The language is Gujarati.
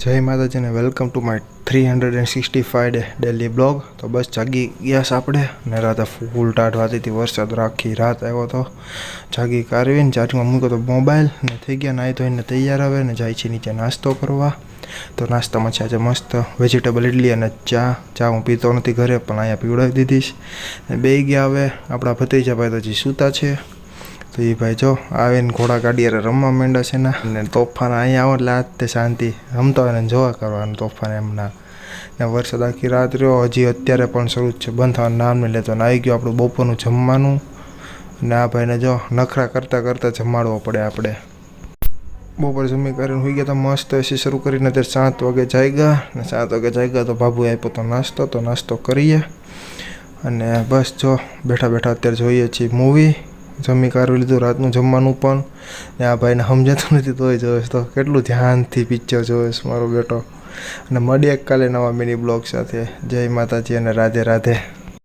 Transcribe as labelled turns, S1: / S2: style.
S1: જય માતાજી ને welcome to my 365 day daily blog. તો બસ જાગી ગયા છે આપણે ને રાતે ફૂલ ટાઢ વાતી હતી, વરસાદ રાખી રાત આવ્યો તો જાગી કાઢવીને ચાર્જમાં મૂક્યો તો મોબાઈલ ને થઈ ગયા નાહી ધોઈને તૈયાર આવે ને જાય છે નીચે નાસ્તો કરવા. તો નાસ્તામાં છે આજે મસ્ત વેજીટેબલ ઇડલી અને ચા હું પીતો નથી ઘરે, પણ અહીંયા પીવડાવી દીધીશ ને બે ગયા. હવે આપણા ભત્રીજા ભાઈ તો હજી સૂતા છે, તો એ ભાઈ જો આવીને ઘોડા ગાડી અરે રમવા માંડ્યા છે ને તોફાન અહીંયા આવો એટલે આજ તે શાંતિ રમતા હોય ને જોવા કરવાનું તોફાન એમના. ને વરસાદ આખી રાત રહ્યો, હજી અત્યારે પણ શરૂ જ છે, બંધ થવાનું નામ નહીં લેતો. ને આવી ગયું આપણું બપોરનું જમવાનું ને આ ભાઈને જો નખરા કરતાં જમાડવો પડે આપણે. બપોર જમી કરીને હોઈ ગયા તો મસ્ત એસી શરૂ કરીને અત્યારે 7 વાગે જાગ્યા ને 7 વાગે જાગ્યા તો બાબુએ આપ્યો તો નાસ્તો કરીએ અને બસ જો બેઠા અત્યારે જોઈએ છીએ મૂવી. જમી કાઢવી લીધું રાતનું જમવાનું પણ ને આ ભાઈને સમજાતું નથી તોય જોઈશ તો કેટલું ધ્યાનથી પિક્ચર જોઈશ મારો બેટો. અને મળીએ કાલે નવા મિની બ્લોગ સાથે. જય માતાજી અને રાધે રાધે.